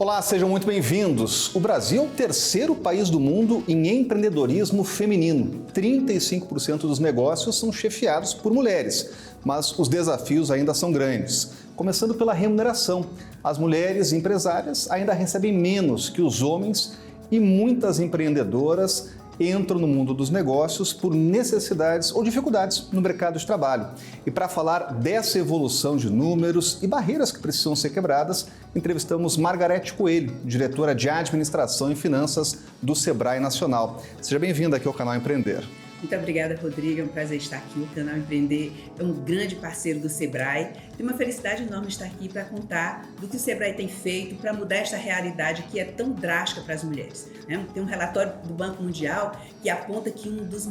Olá, sejam muito bem-vindos. O Brasil é o terceiro país do mundo em empreendedorismo feminino. 35% dos negócios são chefiados por mulheres, mas os desafios ainda são grandes. Começando pela remuneração. As mulheres empresárias ainda recebem menos que os homens e muitas empreendedoras entram no mundo dos negócios por necessidades ou dificuldades no mercado de trabalho. E para falar dessa evolução de números e barreiras que precisam ser quebradas, entrevistamos Margarete Coelho, diretora de Administração e Finanças do Sebrae Nacional. Seja bem-vinda aqui ao canal Empreender. Muito obrigada, Rodrigo. É um prazer estar aqui. O canal Empreender é um grande parceiro do Sebrae. Tem uma felicidade enorme estar aqui para contar do que o Sebrae tem feito para mudar esta realidade que é tão drástica para as mulheres. Tem um relatório do Banco Mundial que aponta que das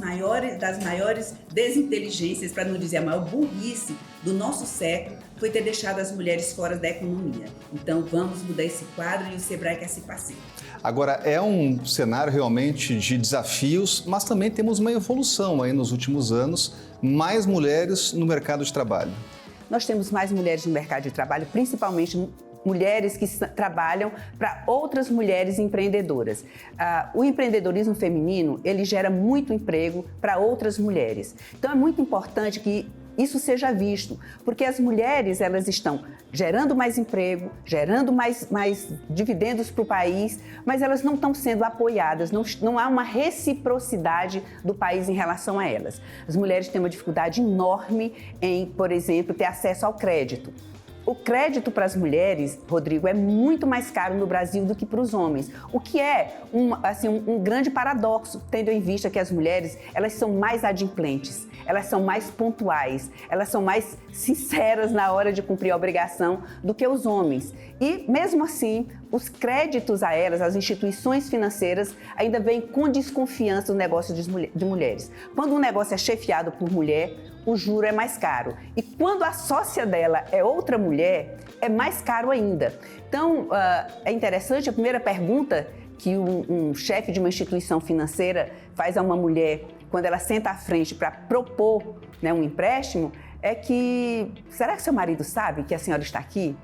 maiores desinteligências, para não dizer a maior burrice do nosso século, foi ter deixado as mulheres fora da economia. Então vamos mudar esse quadro e o Sebrae quer ser parceiro. Agora, é um cenário realmente de desafios, mas também temos uma evolução aí nos últimos anos, mais mulheres no mercado de trabalho. Nós temos mais mulheres no mercado de trabalho, principalmente mulheres que trabalham para outras mulheres empreendedoras. O empreendedorismo feminino, ele gera muito emprego para outras mulheres. Então é muito importante que isso seja visto, porque as mulheres elas estão gerando mais emprego, gerando mais dividendos para o país, mas elas não estão sendo apoiadas, não há uma reciprocidade do país em relação a elas. As mulheres têm uma dificuldade enorme em, por exemplo, ter acesso ao crédito. O crédito para as mulheres, Rodrigo, é muito mais caro no Brasil do que para os homens, o que é um grande paradoxo, tendo em vista que as mulheres elas são mais adimplentes, elas são mais pontuais, elas são mais sinceras na hora de cumprir a obrigação do que os homens. E, mesmo assim, os créditos a elas, as instituições financeiras, ainda vêm com desconfiança no negócio de mulheres. Quando um negócio é chefiado por mulher, o juro é mais caro. E quando a sócia dela é outra mulher, é mais caro ainda. Então, é interessante, a primeira pergunta que um chefe de uma instituição financeira faz a uma mulher quando ela senta à frente para propor, um empréstimo, é que, será que seu marido sabe que a senhora está aqui?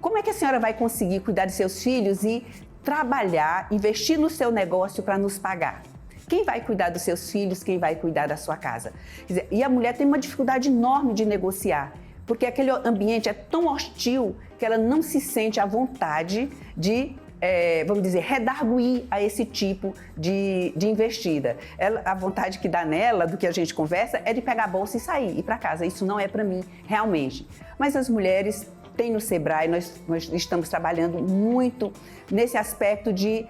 Como é que a senhora vai conseguir cuidar de seus filhos e trabalhar, investir no seu negócio para nos pagar? Quem vai cuidar dos seus filhos? Quem vai cuidar da sua casa? Quer dizer, e a mulher tem uma dificuldade enorme de negociar, porque aquele ambiente é tão hostil que ela não se sente à vontade de, vamos dizer, redarguir a esse tipo de investida. A vontade que dá nela, do que a gente conversa, é de pegar a bolsa e sair, ir para casa. Isso não é para mim, realmente. Mas as mulheres têm no Sebrae, nós estamos trabalhando muito nesse aspecto de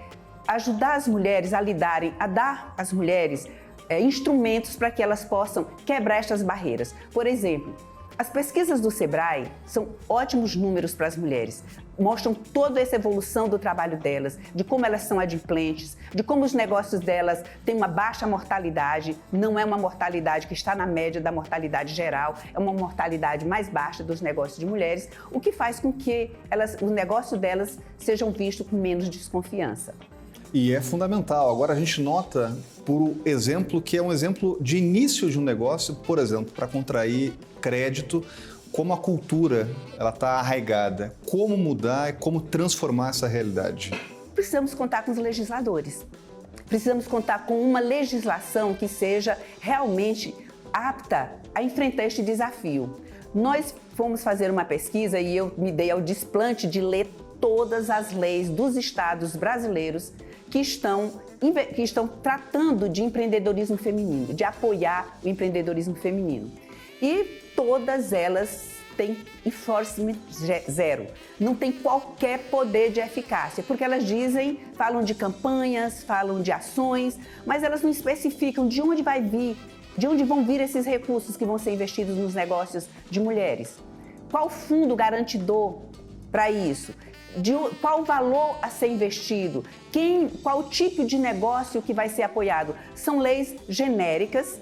ajudar as mulheres a lidarem, a dar às mulheres instrumentos para que elas possam quebrar estas barreiras. Por exemplo, as pesquisas do Sebrae são ótimos números para as mulheres, mostram toda essa evolução do trabalho delas, de como elas são adimplentes, de como os negócios delas têm uma baixa mortalidade, não é uma mortalidade que está na média da mortalidade geral, é uma mortalidade mais baixa dos negócios de mulheres, o que faz com que o negócio delas sejam vistos com menos desconfiança. E é fundamental. Agora a gente nota, por exemplo, que é um exemplo de início de um negócio, por exemplo, para contrair crédito, como a cultura ela está arraigada, como mudar e como transformar essa realidade. Precisamos contar com os legisladores. Precisamos contar com uma legislação que seja realmente apta a enfrentar este desafio. Nós fomos fazer uma pesquisa e eu me dei ao desplante de ler todas as leis dos estados brasileiros que estão tratando de empreendedorismo feminino, de apoiar o empreendedorismo feminino. E todas elas têm enforcement zero, não tem qualquer poder de eficácia, porque elas falam de campanhas, falam de ações, mas elas não especificam de onde vão vir esses recursos que vão ser investidos nos negócios de mulheres. Qual fundo garantidor para isso? Qual o valor a ser investido, qual o tipo de negócio que vai ser apoiado. São leis genéricas,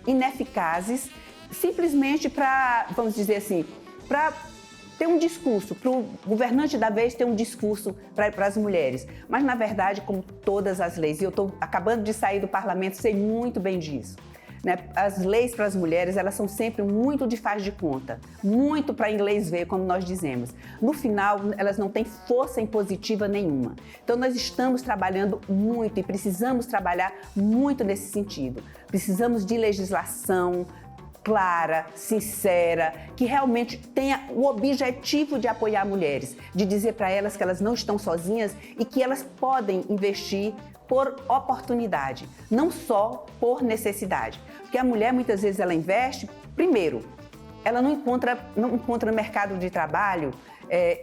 ineficazes, simplesmente para, vamos dizer assim, para ter um discurso, para o governante da vez ter um discurso para as mulheres. Mas, na verdade, como todas as leis, e eu estou acabando de sair do parlamento, sei muito bem disso, né? As leis para as mulheres, elas são sempre muito de faz de conta, muito para inglês ver, como nós dizemos. No final, elas não têm força impositiva nenhuma. Então, nós estamos trabalhando muito e precisamos trabalhar muito nesse sentido. Precisamos de legislação clara, sincera, que realmente tenha o objetivo de apoiar mulheres, de dizer para elas que elas não estão sozinhas e que elas podem investir por oportunidade, não só por necessidade. Porque a mulher, muitas vezes, ela investe, primeiro, ela não encontra no mercado de trabalho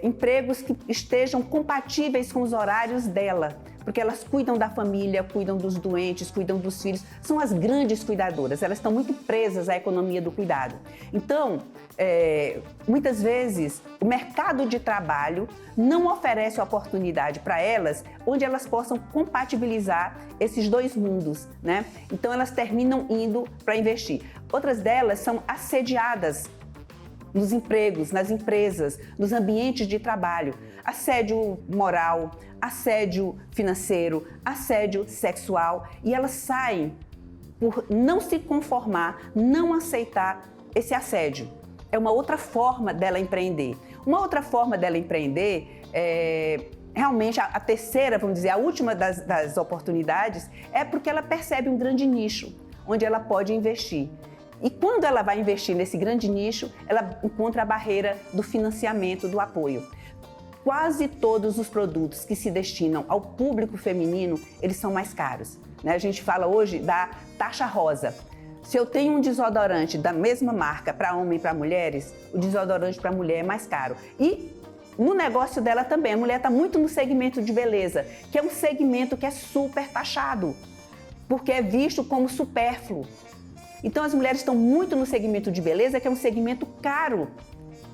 empregos que estejam compatíveis com os horários dela, porque elas cuidam da família, cuidam dos doentes, cuidam dos filhos, são as grandes cuidadoras, elas estão muito presas à economia do cuidado. Então, muitas vezes, o mercado de trabalho não oferece oportunidade para elas, onde elas possam compatibilizar esses dois mundos, né? Então, elas terminam indo para investir. Outras delas são assediadas nos empregos, nas empresas, nos ambientes de trabalho. Assédio moral, assédio financeiro, assédio sexual. E elas saem por não se conformar, não aceitar esse assédio. É uma outra forma dela empreender. Uma outra forma dela empreender realmente a terceira, vamos dizer, a última das oportunidades, é porque ela percebe um grande nicho onde ela pode investir. E quando ela vai investir nesse grande nicho, ela encontra a barreira do financiamento, do apoio. Quase todos os produtos que se destinam ao público feminino, eles são mais caros, né? A gente fala hoje da taxa rosa. Se eu tenho um desodorante da mesma marca para homem e para mulheres, o desodorante para mulher é mais caro. E no negócio dela também, a mulher está muito no segmento de beleza, que é um segmento que é super taxado, porque é visto como supérfluo. Então, as mulheres estão muito no segmento de beleza, que é um segmento caro.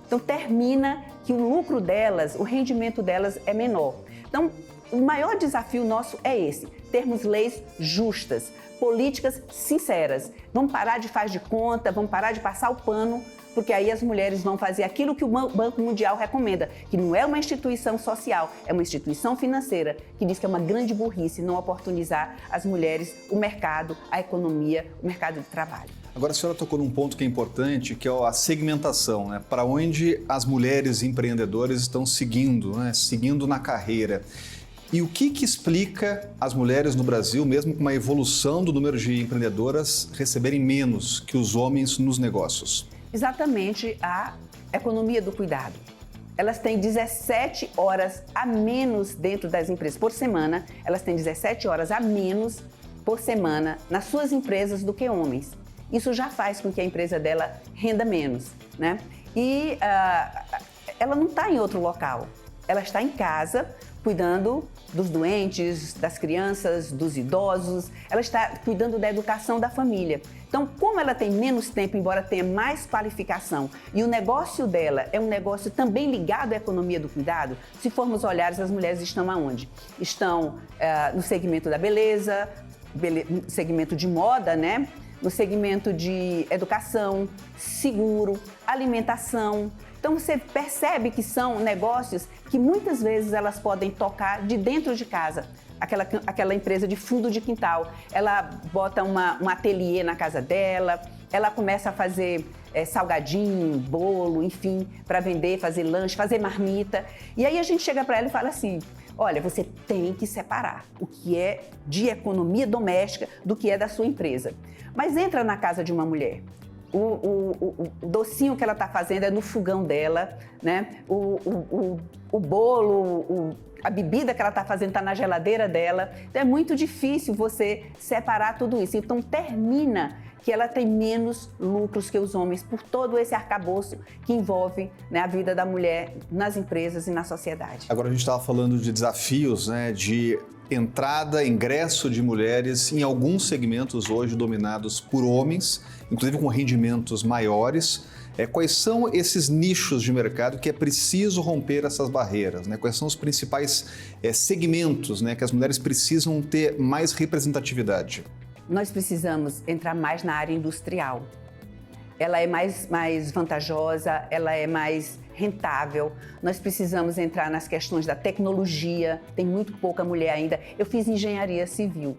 Então, termina que o lucro delas, o rendimento delas é menor. Então, o maior desafio nosso é esse, termos leis justas, políticas sinceras. Vamos parar de faz de conta, vamos parar de passar o pano, porque aí as mulheres vão fazer aquilo que o Banco Mundial recomenda, que não é uma instituição social, é uma instituição financeira, que diz que é uma grande burrice não oportunizar as mulheres, o mercado, a economia, o mercado de trabalho. Agora a senhora tocou num ponto que é importante, que é a segmentação, né? Para onde as mulheres empreendedoras estão seguindo, né? Seguindo na carreira. E o que explica as mulheres no Brasil, mesmo com uma evolução do número de empreendedoras, receberem menos que os homens nos negócios? Exatamente a economia do cuidado. Elas têm 17 horas a menos dentro das empresas por semana, elas têm 17 horas a menos por semana nas suas empresas do que homens. Isso já faz com que a empresa dela renda menos, né? E ela não está em outro local, ela está em casa cuidando dos doentes, das crianças, dos idosos, ela está cuidando da educação da família. Então, como ela tem menos tempo, embora tenha mais qualificação, e o negócio dela é um negócio também ligado à economia do cuidado, se formos olhar, as mulheres estão aonde? Estão no segmento da beleza, segmento de moda, né? No segmento de educação, seguro, alimentação. Então, você percebe que são negócios que muitas vezes elas podem tocar de dentro de casa. Aquela empresa de fundo de quintal, ela bota um ateliê na casa dela, ela começa a fazer salgadinho, bolo, enfim, para vender, fazer lanche, fazer marmita. E aí a gente chega para ela e fala assim, olha, você tem que separar o que é de economia doméstica do que é da sua empresa. Mas entra na casa de uma mulher. O docinho que ela está fazendo é no fogão dela, né? O bolo, a bebida que ela está fazendo está na geladeira dela. Então é muito difícil você separar tudo isso. Então termina que ela tem menos lucros que os homens por todo esse arcabouço que envolve, né, a vida da mulher nas empresas e na sociedade. Agora a gente estava falando de desafios, né, de ingresso de mulheres em alguns segmentos hoje dominados por homens, inclusive com rendimentos maiores. Quais são esses nichos de mercado que é preciso romper essas barreiras, né? Quais são os principais segmentos, né, que as mulheres precisam ter mais representatividade? Nós precisamos entrar mais na área industrial. Ela é mais vantajosa, ela é mais rentável. Nós precisamos entrar nas questões da tecnologia, tem muito pouca mulher ainda. Eu fiz engenharia civil,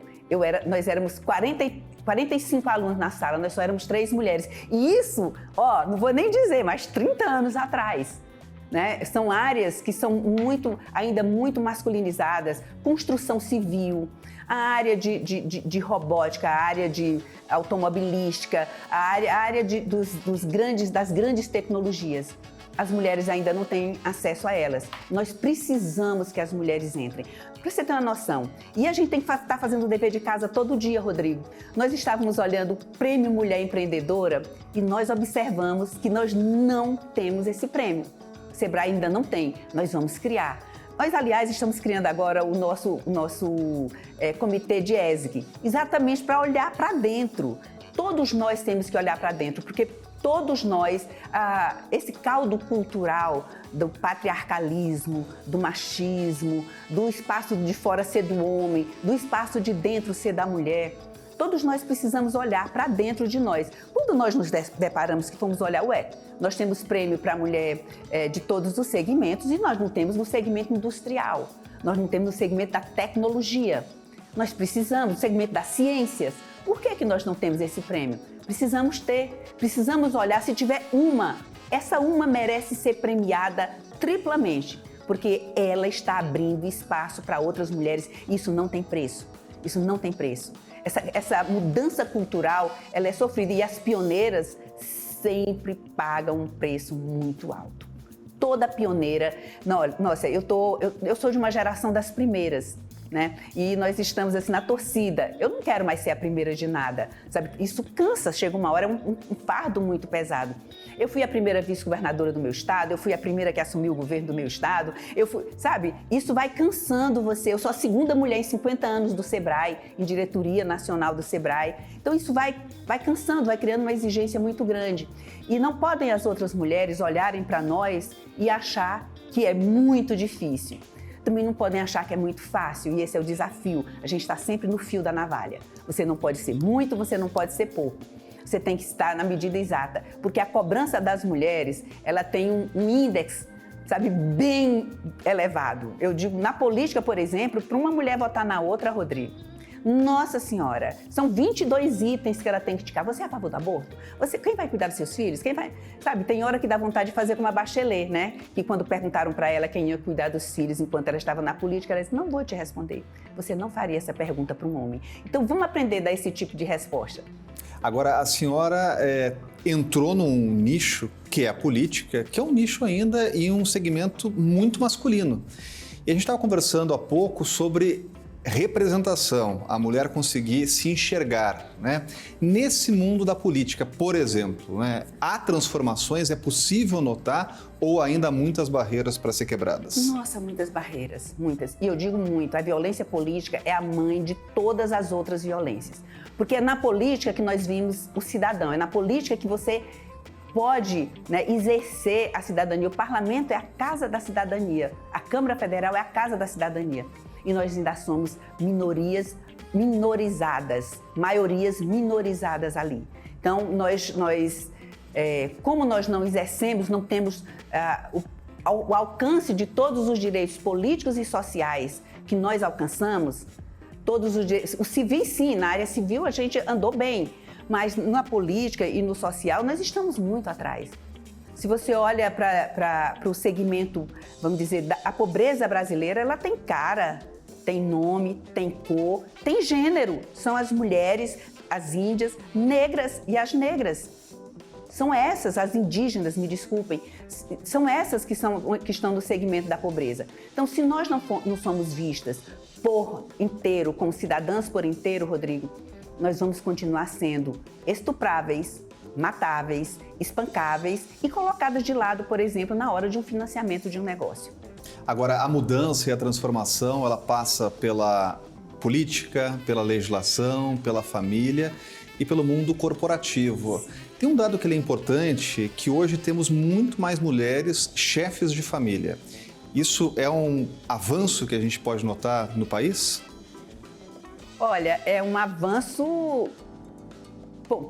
nós éramos 45 alunos na sala, nós só éramos 3 mulheres. E isso, não vou nem dizer, mas 30 anos atrás. Né? São áreas que são ainda muito masculinizadas, construção civil, a área de robótica, a área de automobilística, a área das grandes tecnologias. As mulheres ainda não têm acesso a elas. Nós precisamos que as mulheres entrem. Para você ter uma noção, e a gente tem que estar fazendo o dever de casa todo dia, Rodrigo. Nós estávamos olhando o Prêmio Mulher Empreendedora e nós observamos que nós não temos esse prêmio. O Sebrae ainda não tem, nós vamos criar. Nós, aliás, estamos criando agora o nosso comitê de ESG, exatamente para olhar para dentro. Todos nós temos que olhar para dentro, porque todos nós, esse caldo cultural do patriarcalismo, do machismo, do espaço de fora ser do homem, do espaço de dentro ser da mulher, todos nós precisamos olhar para dentro de nós. Quando nós nos deparamos que fomos olhar, nós temos prêmio para mulher de todos os segmentos e nós não temos no segmento industrial, nós não temos no segmento da tecnologia, nós precisamos no segmento das ciências. Por que nós não temos esse prêmio? Precisamos olhar, se tiver essa uma merece ser premiada triplamente, porque ela está abrindo espaço para outras mulheres e isso não tem preço, isso não tem preço. Essa mudança cultural, ela é sofrida e as pioneiras sempre pagam um preço muito alto. Toda pioneira, nossa, eu sou de uma geração das primeiras, né? E nós estamos assim na torcida. Eu não quero mais ser a primeira de nada, sabe? Isso cansa, chega uma hora, é um fardo muito pesado. Eu fui a primeira vice-governadora do meu estado, eu fui a primeira que assumiu o governo do meu estado, sabe? Isso vai cansando você. Eu sou a segunda mulher em 50 anos do Sebrae, em diretoria nacional do Sebrae. Então isso vai cansando, vai criando uma exigência muito grande. E não podem as outras mulheres olharem para nós e achar que é muito difícil. Também não podem achar que é muito fácil, e esse é o desafio. A gente está sempre no fio da navalha. Você não pode ser muito, você não pode ser pouco. Você tem que estar na medida exata, porque a cobrança das mulheres, ela tem um índice, sabe, bem elevado. Eu digo, na política, por exemplo, para uma mulher votar na outra, Rodrigo, nossa senhora, são 22 itens que ela tem que indicar. Você é a favor do aborto? Quem vai cuidar dos seus filhos? Quem vai? Sabe, tem hora que dá vontade de fazer como a Bachelet, né? Que quando perguntaram para ela quem ia cuidar dos filhos enquanto ela estava na política, ela disse, não vou te responder. Você não faria essa pergunta para um homem. Então vamos aprender a dar esse tipo de resposta. Agora, a senhora entrou num nicho que é a política, que é um nicho ainda e um segmento muito masculino. E a gente estava conversando há pouco sobre representação, a mulher conseguir se enxergar, né? Nesse mundo da política, por exemplo, né? Há transformações, é possível notar ou ainda há muitas barreiras para ser quebradas? Nossa, muitas barreiras, muitas. E eu digo muito, a violência política é a mãe de todas as outras violências. Porque é na política que nós vimos o cidadão, é na política que você pode, né, exercer a cidadania. O parlamento é a casa da cidadania, a Câmara Federal é a casa da cidadania. E nós ainda somos minorias minorizadas, maiorias minorizadas ali. Então, como nós não exercemos, não temos o alcance de todos os direitos políticos e sociais que nós alcançamos, todos os direitos, o civil sim, na área civil a gente andou bem, mas na política e no social nós estamos muito atrás. Se você olha para o segmento, vamos dizer, a pobreza brasileira, ela tem cara, tem nome, tem cor, tem gênero. São as mulheres, as índias, negras e as negras. São essas, as indígenas, me desculpem, são essas que estão no segmento da pobreza. Então, se nós não somos vistas por inteiro, como cidadãs por inteiro, Rodrigo, nós vamos continuar sendo estupráveis, matáveis, espancáveis e colocadas de lado, por exemplo, na hora de um financiamento de um negócio. Agora, a mudança e a transformação, ela passa pela política, pela legislação, pela família e pelo mundo corporativo. Tem um dado que é importante, que hoje temos muito mais mulheres chefes de família. Isso é um avanço que a gente pode notar no país? Olha, é um avanço,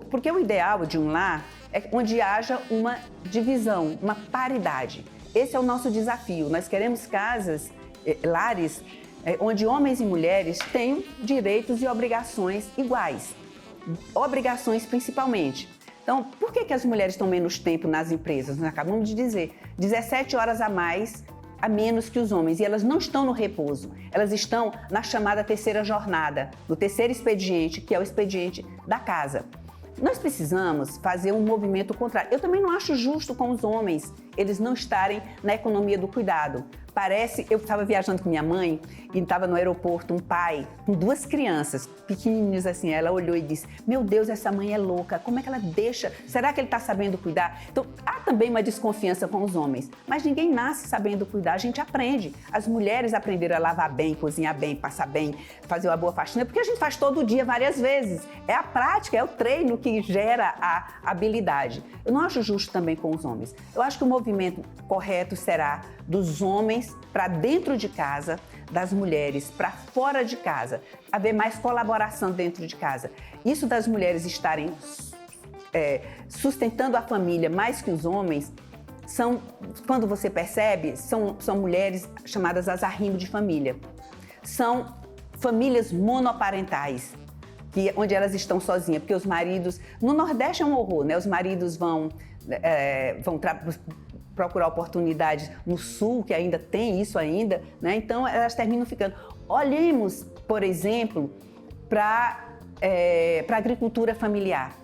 porque o ideal de um lar é onde haja uma divisão, uma paridade. Esse é o nosso desafio. Nós queremos casas, lares, onde homens e mulheres tenham direitos e obrigações iguais. obrigações principalmente. Então, por que as mulheres estão menos tempo nas empresas? Nós acabamos de dizer, 17 horas a menos que os homens, e elas não estão no repouso, elas estão na chamada terceira jornada, no terceiro expediente, que é o expediente da casa. Nós precisamos fazer um movimento contrário. Eu também não acho justo com os homens eles não estarem na economia do cuidado. Eu estava viajando com minha mãe e estava no aeroporto um pai com 2 crianças pequenininhas assim. Ela olhou e disse: meu Deus, essa mãe é louca, como é que ela deixa? Será que ele está sabendo cuidar? Então, há também uma desconfiança com os homens, mas ninguém nasce sabendo cuidar, a gente aprende. As mulheres aprenderam a lavar bem, cozinhar bem, passar bem, fazer uma boa faxina, porque a gente faz todo dia, várias vezes. É a prática, é o treino que gera a habilidade. Eu não acho justo também com os homens. Eu acho que o movimento correto será dos homens para dentro de casa, das mulheres para fora de casa, haver mais colaboração dentro de casa. Isso das mulheres estarem sustentando a família mais que os homens, quando você percebe, são mulheres chamadas as arrimo de família. São famílias monoparentais, onde elas estão sozinhas, porque os maridos... No Nordeste é um horror, né? Os maridos vão procurar oportunidades no Sul, que ainda tem isso ainda, né? Então elas terminam ficando. Olhemos, por exemplo, para a agricultura familiar.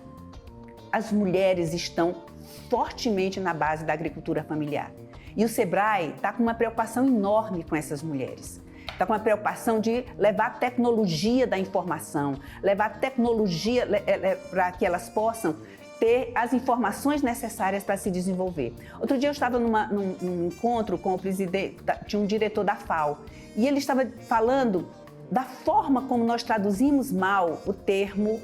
As mulheres estão fortemente na base da agricultura familiar. E o Sebrae está com uma preocupação enorme com essas mulheres. Está com uma preocupação de levar a tecnologia da informação, levar a tecnologia para que elas possam ter as informações necessárias para se desenvolver. Outro dia eu estava num encontro com o presidente, tinha um diretor da FAO, e ele estava falando da forma como nós traduzimos mal o termo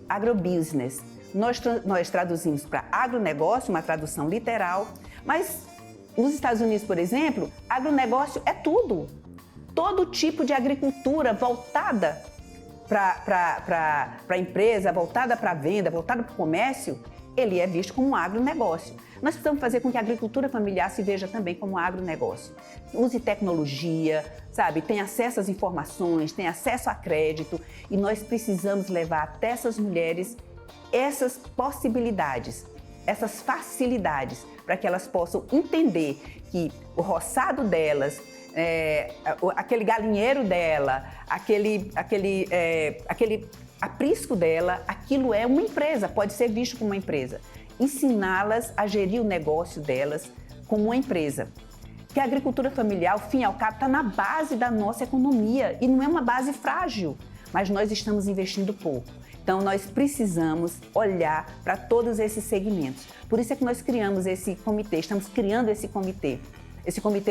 agrobusiness. Nós traduzimos para agronegócio, uma tradução literal, mas nos Estados Unidos, por exemplo, agronegócio é tudo. Todo tipo de agricultura voltada para a empresa, voltada para a venda, voltada para o comércio, ele é visto como um agronegócio. Nós precisamos fazer com que a agricultura familiar se veja também como um agronegócio. Use tecnologia, tenha acesso às informações, tenha acesso a crédito, e nós precisamos levar até essas mulheres essas possibilidades, essas facilidades, para que elas possam entender que o roçado delas, aquele galinheiro dela, aquele aprisco dela, aquilo é uma empresa, pode ser visto como uma empresa. Ensiná-las a gerir o negócio delas como uma empresa. Que a agricultura familiar, ao fim e ao cabo, está na base da nossa economia e não é uma base frágil, mas nós estamos investindo pouco. Então, nós precisamos olhar para todos esses segmentos. Por isso é que nós criamos esse comitê, estamos criando esse comitê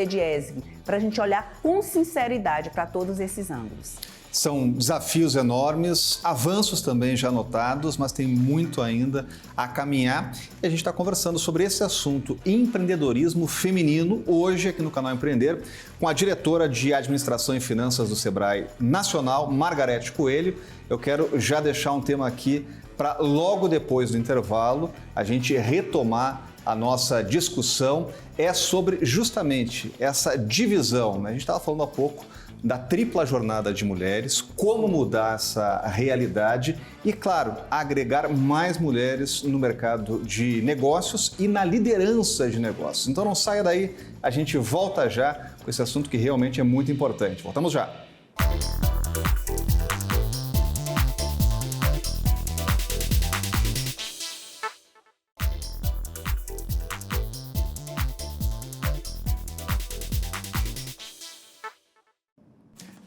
de ESG, para a gente olhar com sinceridade para todos esses ângulos. São desafios enormes, avanços também já notados, mas tem muito ainda a caminhar. E a gente está conversando sobre esse assunto, empreendedorismo feminino, hoje aqui no canal Empreender, com a diretora de Administração e Finanças do Sebrae Nacional, Margarete Coelho. Eu quero já deixar um tema aqui para logo depois do intervalo a gente retomar a nossa discussão. É sobre justamente essa divisão, né? A gente estava falando há pouco da tripla jornada de mulheres, como mudar essa realidade e, claro, agregar mais mulheres no mercado de negócios e na liderança de negócios. Então não saia daí, a gente volta já com esse assunto que realmente é muito importante. Voltamos já.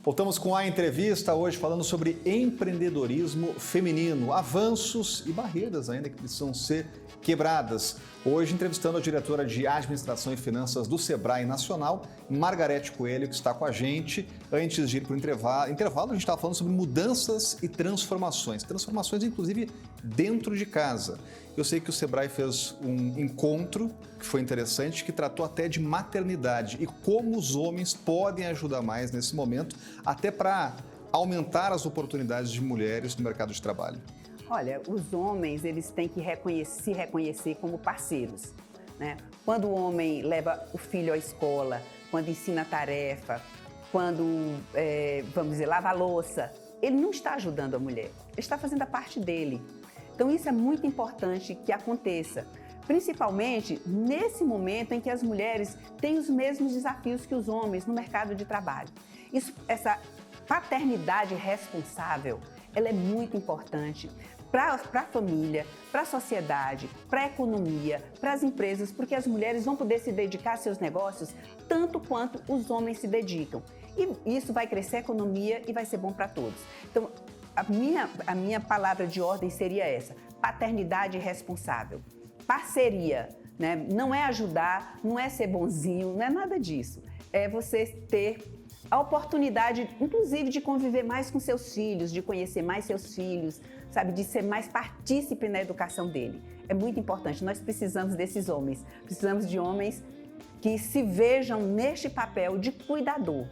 Voltamos com a entrevista hoje falando sobre empreendedorismo feminino, avanços e barreiras ainda que precisam ser quebradas. Hoje entrevistando a diretora de Administração e Finanças do Sebrae Nacional, Margarete Coelho, que está com a gente. Antes de ir para o intervalo, a gente estava falando sobre mudanças e transformações. Transformações, inclusive, dentro de casa. Eu sei que o Sebrae fez um encontro que foi interessante, que tratou até de maternidade e como os homens podem ajudar mais nesse momento, até para aumentar as oportunidades de mulheres no mercado de trabalho. Olha, os homens, eles têm que se reconhecer como parceiros, né? Quando o homem leva o filho à escola, quando ensina a tarefa, quando, vamos dizer, lava a louça, ele não está ajudando a mulher, ele está fazendo a parte dele. Então isso é muito importante que aconteça, principalmente nesse momento em que as mulheres têm os mesmos desafios que os homens no mercado de trabalho. Essa paternidade responsável, ela é muito importante para a família, para a sociedade, para a economia, para as empresas, porque as mulheres vão poder se dedicar a seus negócios tanto quanto os homens se dedicam. E isso vai crescer a economia e vai ser bom para todos. Então, a minha palavra de ordem seria essa: paternidade responsável, parceria, né? Não é ajudar, não é ser bonzinho, não é nada disso. É você ter a oportunidade, inclusive, de conviver mais com seus filhos, de conhecer mais seus filhos, sabe, de ser mais partícipe na educação dele. É muito importante. Nós precisamos desses homens. Precisamos de homens que se vejam neste papel de cuidador.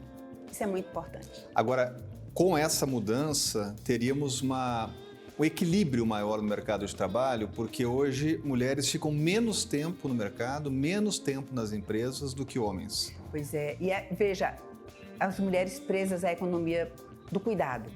Isso é muito importante. Agora, com essa mudança, teríamos um equilíbrio maior no mercado de trabalho, porque hoje mulheres ficam menos tempo no mercado, menos tempo nas empresas do que homens. Pois é. E veja, as mulheres presas à economia do cuidado.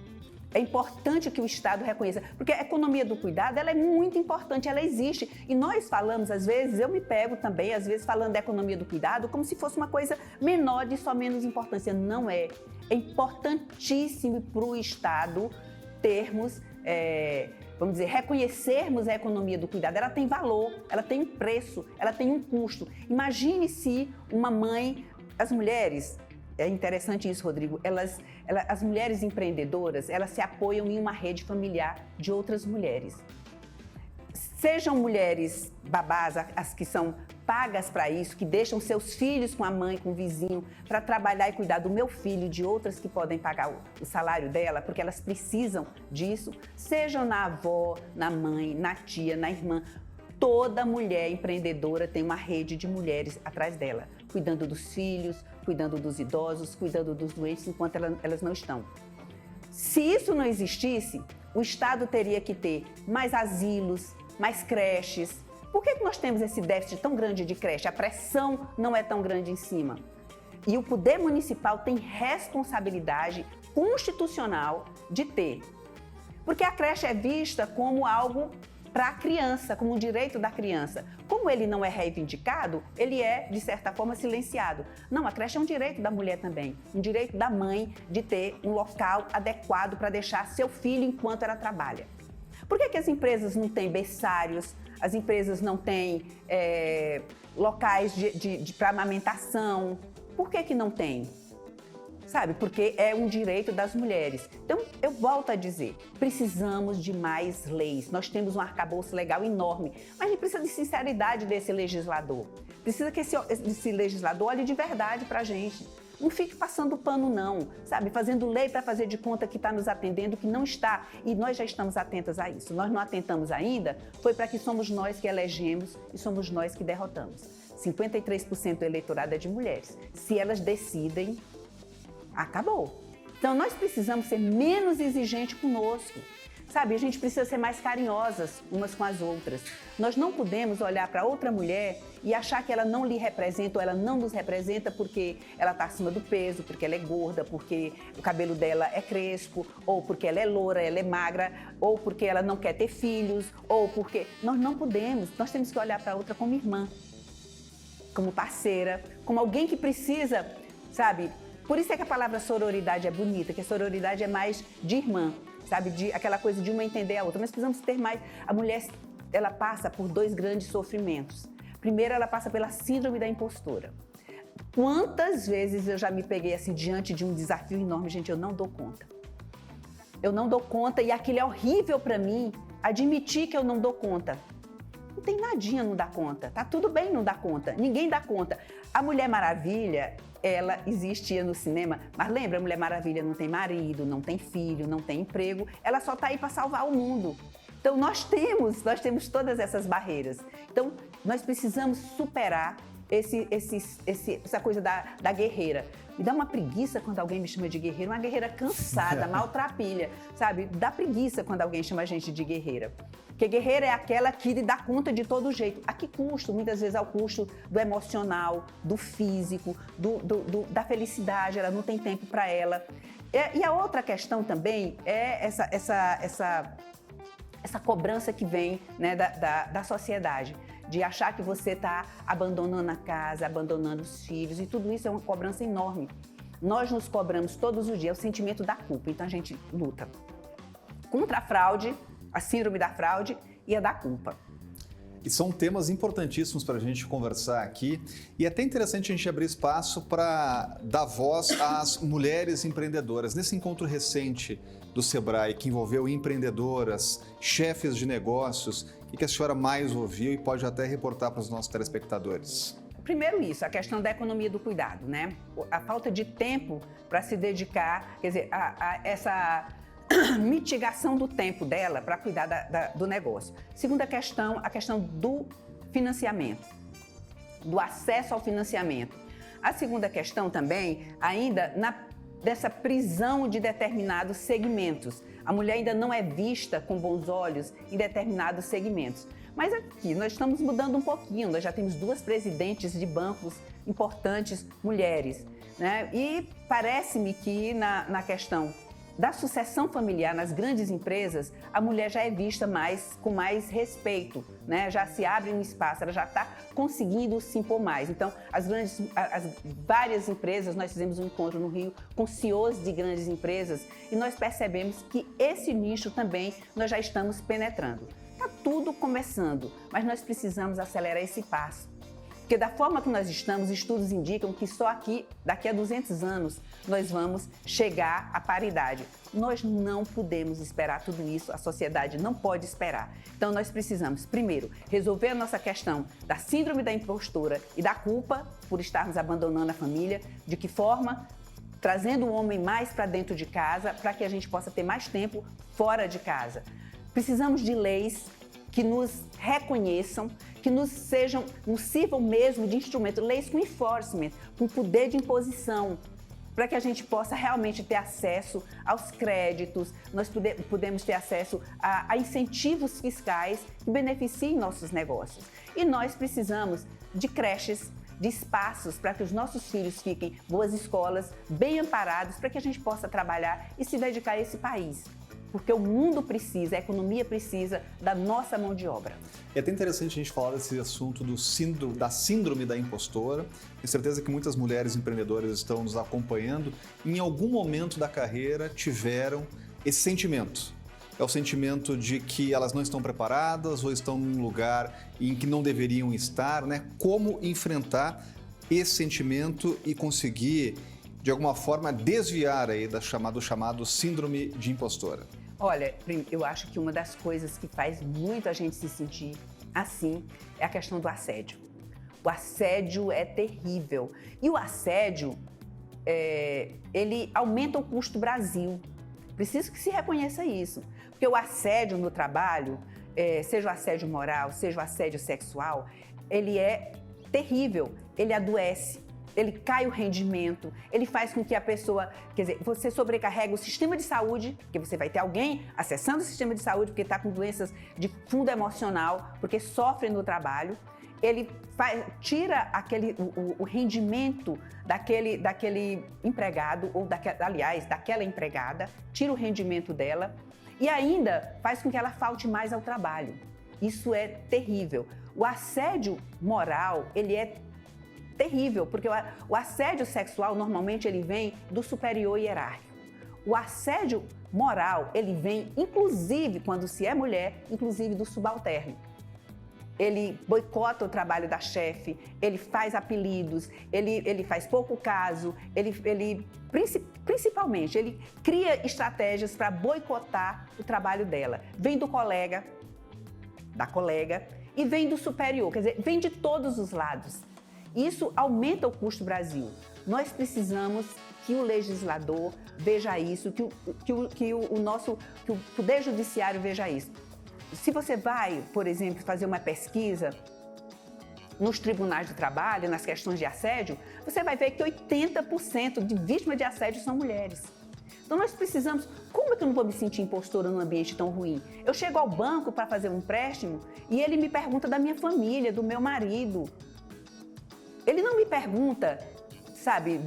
É importante que o Estado reconheça, porque a economia do cuidado, ela é muito importante, ela existe. E nós falamos, às vezes, eu me pego também, às vezes, falando da economia do cuidado como se fosse uma coisa menor, de só menos importância. Não é. É importantíssimo para o Estado termos, vamos dizer, reconhecermos a economia do cuidado. Ela tem valor, ela tem um preço, ela tem um custo. Imagine se uma mãe, as mulheres... É interessante isso, Rodrigo. As mulheres empreendedoras, elas se apoiam em uma rede familiar de outras mulheres. Sejam mulheres babás, as que são pagas para isso, que deixam seus filhos com a mãe, com o vizinho, para trabalhar e cuidar do meu filho, de outras que podem pagar o salário dela, porque elas precisam disso. Sejam na avó, na mãe, na tia, na irmã. Toda mulher empreendedora tem uma rede de mulheres atrás dela, cuidando dos filhos, cuidando dos idosos, cuidando dos doentes enquanto elas não estão. Se isso não existisse, o Estado teria que ter mais asilos, mais creches. Por que nós temos esse déficit tão grande de creche? A pressão não é tão grande em cima. E o poder municipal tem responsabilidade constitucional de ter. Porque a creche é vista como algo para a criança, como um direito da criança. Como ele não é reivindicado, ele é, de certa forma, silenciado. Não, a creche é um direito da mulher também, um direito da mãe de ter um local adequado para deixar seu filho enquanto ela trabalha. Por que as empresas não têm berçários, as empresas não têm locais para amamentação? Por que não tem? Sabe? Porque é um direito das mulheres. Então, eu volto a dizer, precisamos de mais leis. Nós temos um arcabouço legal enorme, mas a gente precisa de sinceridade desse legislador. Precisa que esse legislador olhe de verdade para a gente. Não fique passando pano, não, sabe? Fazendo lei para fazer de conta que está nos atendendo, que não está. E nós já estamos atentas a isso. Nós não atentamos ainda, foi para que somos nós que elegemos e somos nós que derrotamos. 53% do eleitorado é de mulheres. Se elas decidem, acabou. Então, nós precisamos ser menos exigentes conosco, sabe? A gente precisa ser mais carinhosas umas com as outras. Nós não podemos olhar para outra mulher e achar que ela não lhe representa ou ela não nos representa porque ela está acima do peso, porque ela é gorda, porque o cabelo dela é crespo, ou porque ela é loura, ela é magra, ou porque ela não quer ter filhos, ou porque... Nós não podemos. Nós temos que olhar para a outra como irmã, como parceira, como alguém que precisa, sabe... Por isso é que a palavra sororidade é bonita, que a sororidade é mais de irmã, sabe? De aquela coisa de uma entender a outra. Nós precisamos ter mais... A mulher, ela passa por 2 grandes sofrimentos. Primeiro, ela passa pela síndrome da impostora. Quantas vezes eu já me peguei assim diante de um desafio enorme, gente, eu não dou conta. Eu não dou conta e aquilo é horrível para mim, admitir que eu não dou conta. Não tem nadinha não dá conta, tá tudo bem não dá conta, ninguém dá conta. A Mulher Maravilha, ela existia no cinema, mas lembra, a Mulher Maravilha não tem marido, não tem filho, não tem emprego, ela só tá aí para salvar o mundo. Então nós temos todas essas barreiras. Então nós precisamos superar essa coisa da guerreira. Me dá uma preguiça quando alguém me chama de guerreira, uma guerreira cansada, maltrapilha, sabe? Dá preguiça quando alguém chama a gente de guerreira. Porque guerreira é aquela que dá conta de todo jeito. A que custo? Muitas vezes ao custo do emocional, do físico, da felicidade. Ela não tem tempo para ela. E a outra questão também é essa cobrança que vem, né, da sociedade, de achar que você está abandonando a casa, abandonando os filhos, e tudo isso é uma cobrança enorme. Nós nos cobramos todos os dias, é o sentimento da culpa, então a gente luta contra a fraude, a síndrome da fraude e a da culpa. E são temas importantíssimos para a gente conversar aqui. E é até interessante a gente abrir espaço para dar voz às mulheres empreendedoras. Nesse encontro recente do Sebrae, que envolveu empreendedoras, chefes de negócios, o que a senhora mais ouviu e pode até reportar para os nossos telespectadores? Primeiro isso, a questão da economia do cuidado, né? A falta de tempo para se dedicar, quer dizer, a essa mitigação do tempo dela para cuidar do negócio. Segunda questão, a questão do financiamento, do acesso ao financiamento. A segunda questão também, ainda dessa prisão de determinados segmentos. A mulher ainda não é vista com bons olhos em determinados segmentos. Mas aqui nós estamos mudando um pouquinho, nós já temos 2 presidentes de bancos importantes mulheres, né? E parece-me que na questão da sucessão familiar nas grandes empresas, a mulher já é vista com mais respeito, né? Já se abre um espaço, ela já está conseguindo se impor mais. Então, as várias empresas, nós fizemos um encontro no Rio com CEOs de grandes empresas e nós percebemos que esse nicho também nós já estamos penetrando. Está tudo começando, mas nós precisamos acelerar esse passo. Porque da forma que nós estamos, estudos indicam que só daqui a 200 anos, nós vamos chegar à paridade. Nós não podemos esperar tudo isso, a sociedade não pode esperar. Então nós precisamos, primeiro, resolver a nossa questão da síndrome da impostora e da culpa por estarmos abandonando a família. De que forma? Trazendo o homem mais para dentro de casa, para que a gente possa ter mais tempo fora de casa. Precisamos de leis que nos reconheçam, que nos sirvam mesmo de instrumento, leis com enforcement, com poder de imposição, para que a gente possa realmente ter acesso aos créditos, nós podemos ter acesso a incentivos fiscais que beneficiem nossos negócios. E nós precisamos de creches, de espaços para que os nossos filhos fiquem boas escolas, bem amparados, para que a gente possa trabalhar e se dedicar a esse país. Porque o mundo precisa, a economia precisa da nossa mão de obra. É até interessante a gente falar desse assunto da síndrome da impostora. Tenho certeza que muitas mulheres empreendedoras estão nos acompanhando. Em algum momento da carreira tiveram esse sentimento. É o sentimento de que elas não estão preparadas ou estão num lugar em que não deveriam estar, né? Como enfrentar esse sentimento e conseguir, de alguma forma, desviar aí do chamado síndrome de impostora? Olha, eu acho que uma das coisas que faz muito a gente se sentir assim é a questão do assédio. O assédio é terrível. E o assédio, ele aumenta o custo do Brasil. Preciso que se reconheça isso. Porque o assédio no trabalho, seja o assédio moral, seja o assédio sexual, ele é terrível, ele adoece. Ele cai o rendimento, ele faz com que a pessoa, quer dizer, você sobrecarrega o sistema de saúde, porque você vai ter alguém acessando o sistema de saúde porque está com doenças de fundo emocional, porque sofre no trabalho. Ele tira o rendimento daquele empregado, ou daquela empregada, tira o rendimento dela e ainda faz com que ela falte mais ao trabalho. Isso é terrível. O assédio moral, ele é terrível, porque o assédio sexual normalmente ele vem do superior hierárquico. O assédio moral, ele vem, inclusive, quando se é mulher, inclusive do subalterno. Ele boicota o trabalho da chefe, ele faz apelidos, ele faz pouco caso, principalmente, ele cria estratégias para boicotar o trabalho dela. Vem do colega, da colega, e vem do superior, quer dizer, vem de todos os lados. Isso aumenta o custo do Brasil. Nós precisamos que o legislador veja isso, que o Poder Judiciário veja isso. Se você vai, por exemplo, fazer uma pesquisa nos tribunais do trabalho, nas questões de assédio, você vai ver que 80% de vítimas de assédio são mulheres. Então nós precisamos, como é que eu não vou me sentir impostora num ambiente tão ruim? Eu chego ao banco para fazer um empréstimo e ele me pergunta da minha família, do meu marido. Ele não me pergunta sabe?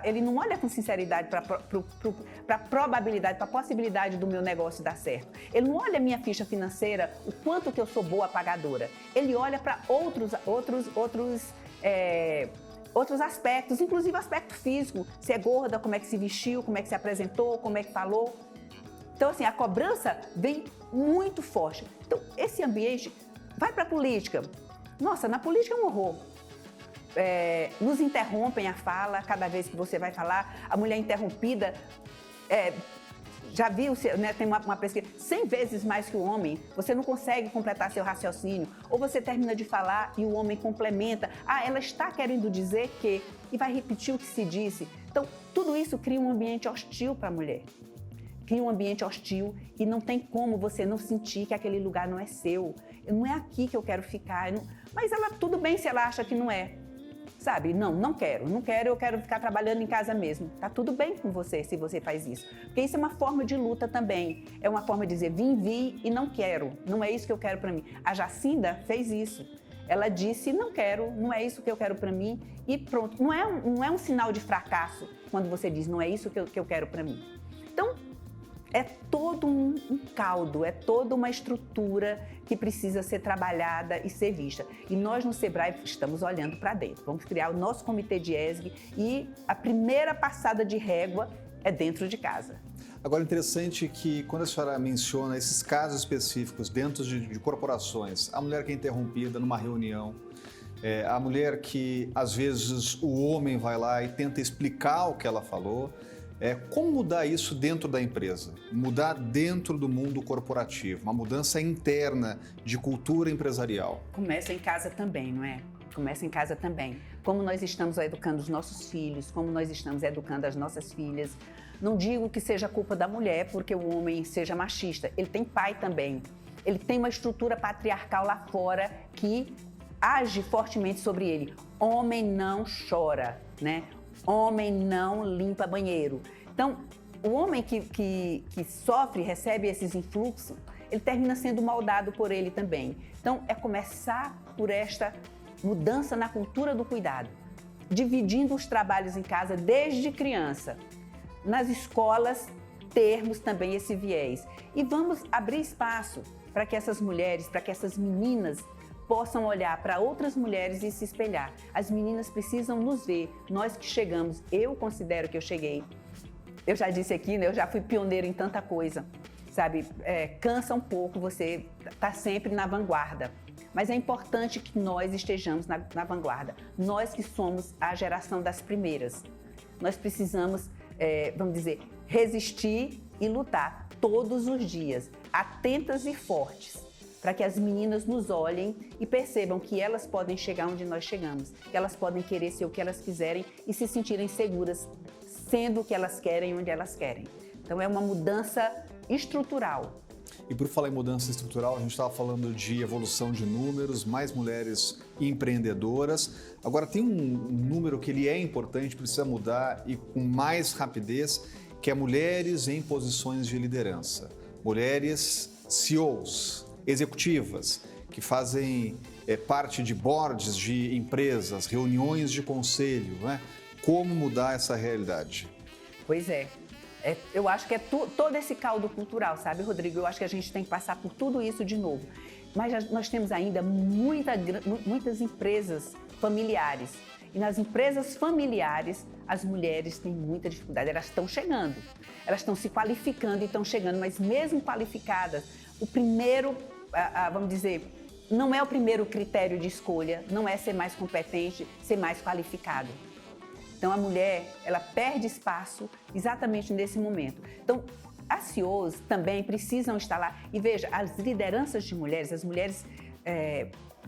Ele não olha com sinceridade para a probabilidade, para a possibilidade do meu negócio dar certo. Ele não olha a minha ficha financeira, o quanto que eu sou boa pagadora. Ele olha para outros aspectos, inclusive o aspecto físico. Se é gorda, como é que se vestiu, como é que se apresentou, como é que falou. Então, assim, a cobrança vem muito forte. Então, esse ambiente vai para a política. Nossa, na política é um horror. Nos interrompem a fala cada vez que você vai falar. A mulher interrompida, já viu, né, tem uma pesquisa, 100 vezes mais que o homem. Você não consegue completar seu raciocínio. Ou você termina de falar e o homem complementa. Ah, ela está querendo dizer que... E vai repetir o que se disse. Então, tudo isso cria um ambiente hostil para a mulher. Cria um ambiente hostil e não tem como você não sentir que aquele lugar não é seu. Não é aqui que eu quero ficar. Mas ela, tudo bem se ela acha que não é. Sabe? Não quero, eu quero ficar trabalhando em casa mesmo. Tá tudo bem com você se você faz isso. Porque isso é uma forma de luta também. É uma forma de dizer, vi e não quero. Não é isso que eu quero para mim. A Jacinda fez isso. Ela disse, não quero, não é isso que eu quero para mim. E pronto. Não é um sinal de fracasso quando você diz, não é isso que eu quero para mim. Então, é todo um caldo, é toda uma estrutura que precisa ser trabalhada e ser vista. E nós no Sebrae estamos olhando para dentro. Vamos criar o nosso comitê de ESG e a primeira passada de régua é dentro de casa. Agora, interessante que quando a senhora menciona esses casos específicos dentro de corporações, a mulher que é interrompida numa reunião, a mulher que às vezes o homem vai lá e tenta explicar o que ela falou, como mudar isso dentro da empresa? Mudar dentro do mundo corporativo, uma mudança interna de cultura empresarial. Começa em casa também, não é? Começa em casa também. Como nós estamos educando os nossos filhos, como nós estamos educando as nossas filhas. Não digo que seja culpa da mulher porque o homem seja machista. Ele tem pai também. Ele tem uma estrutura patriarcal lá fora que age fortemente sobre ele. Homem não chora, né? Homem não limpa banheiro. Então, o homem que sofre, recebe esses influxos, ele termina sendo moldado por ele também. Então, é começar por esta mudança na cultura do cuidado, dividindo os trabalhos em casa desde criança. Nas escolas, termos também esse viés. E vamos abrir espaço para que essas mulheres, para que essas meninas possam olhar para outras mulheres e se espelhar. As meninas precisam nos ver. Nós que chegamos, eu considero que eu cheguei. Eu já disse aqui, né, eu já fui pioneiro em tanta coisa, sabe? Cansa um pouco você estar sempre na vanguarda. Mas é importante que nós estejamos na vanguarda. Nós que somos a geração das primeiras. Nós precisamos, vamos dizer, resistir e lutar todos os dias, atentas e fortes, para que as meninas nos olhem e percebam que elas podem chegar onde nós chegamos, que elas podem querer ser o que elas quiserem e se sentirem seguras, sendo o que elas querem, onde elas querem. Então é uma mudança estrutural. E por falar em mudança estrutural, a gente estava falando de evolução de números, mais mulheres empreendedoras. Agora tem um número que ele é importante, precisa mudar e com mais rapidez, que é mulheres em posições de liderança. Mulheres CEOs, executivas, que fazem parte de boards de empresas, reuniões de conselho, né? Como mudar essa realidade? Pois é. Eu acho que é todo esse caldo cultural, sabe, Rodrigo? Eu acho que a gente tem que passar por tudo isso de novo. Mas nós temos ainda muitas empresas familiares. E nas empresas familiares, as mulheres têm muita dificuldade. Elas estão chegando, elas estão se qualificando e estão chegando, mas mesmo qualificadas, o primeiro, vamos dizer, não é o primeiro critério de escolha, não é ser mais competente, ser mais qualificado. Então, a mulher, ela perde espaço exatamente nesse momento. Então, as CEOs também precisam estar lá. E veja, as lideranças de mulheres, as mulheres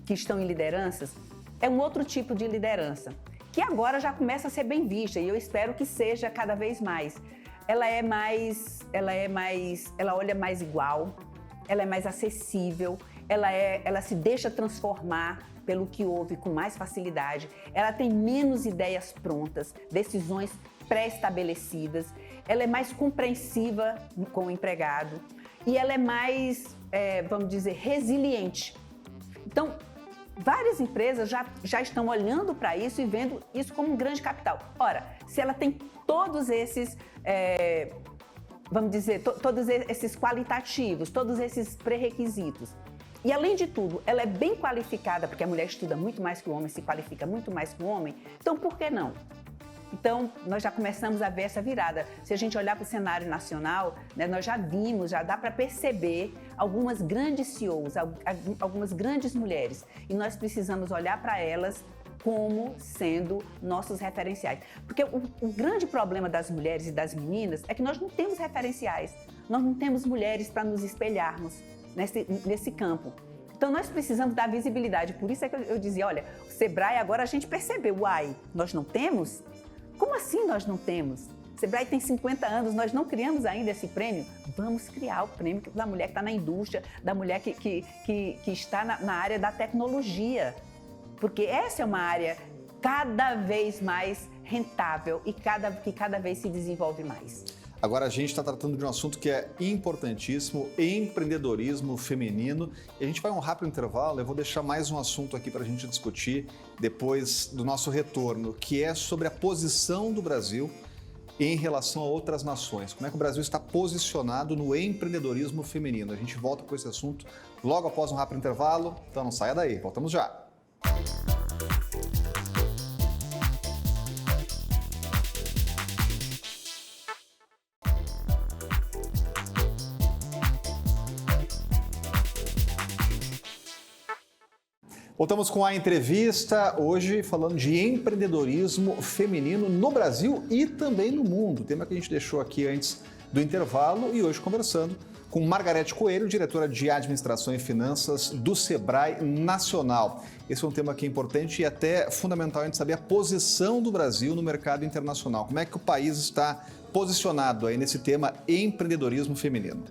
que estão em lideranças, é um outro tipo de liderança, que agora já começa a ser bem vista, e eu espero que seja cada vez mais. Ela olha mais igual, ela é mais acessível, ela se deixa transformar pelo que ouve com mais facilidade, ela tem menos ideias prontas, decisões pré-estabelecidas, ela é mais compreensiva com o empregado e ela é mais, vamos dizer, resiliente. Então, várias empresas já estão olhando para isso e vendo isso como um grande capital. Ora, se ela tem todos esses, vamos dizer, todos esses qualitativos, todos esses pré-requisitos, e além de tudo, ela é bem qualificada, porque a mulher estuda muito mais que o homem, se qualifica muito mais que o homem, então por que não? Então, nós já começamos a ver essa virada. Se a gente olhar para o cenário nacional, né, nós já vimos, já dá para perceber algumas grandes CEOs, algumas grandes mulheres. E nós precisamos olhar para elas como sendo nossos referenciais. Porque o grande problema das mulheres e das meninas é que nós não temos referenciais. Nós não temos mulheres para nos espelharmos nesse campo. Então, nós precisamos dar visibilidade. Por isso é que eu dizia, olha, o Sebrae agora a gente percebeu, uai, nós não temos? Como assim nós não temos? O Sebrae tem 50 anos, nós não criamos ainda esse prêmio? Vamos criar o prêmio da mulher que está na indústria, da mulher que está na área da tecnologia. Porque essa é uma área cada vez mais rentável e que cada vez se desenvolve mais. Agora a gente está tratando de um assunto que é importantíssimo, empreendedorismo feminino. E a gente vai a um rápido intervalo, eu vou deixar mais um assunto aqui para a gente discutir depois do nosso retorno, que é sobre a posição do Brasil em relação a outras nações. Como é que o Brasil está posicionado no empreendedorismo feminino? A gente volta com esse assunto logo após um rápido intervalo, então não saia daí, voltamos já. Voltamos com a entrevista, hoje falando de empreendedorismo feminino no Brasil e também no mundo. Tema que a gente deixou aqui antes do intervalo e hoje conversando com Margarete Coelho, diretora de Administração e Finanças do Sebrae Nacional. Esse é um tema que é importante e até fundamental a gente saber a posição do Brasil no mercado internacional. Como é que o país está posicionado aí nesse tema empreendedorismo feminino?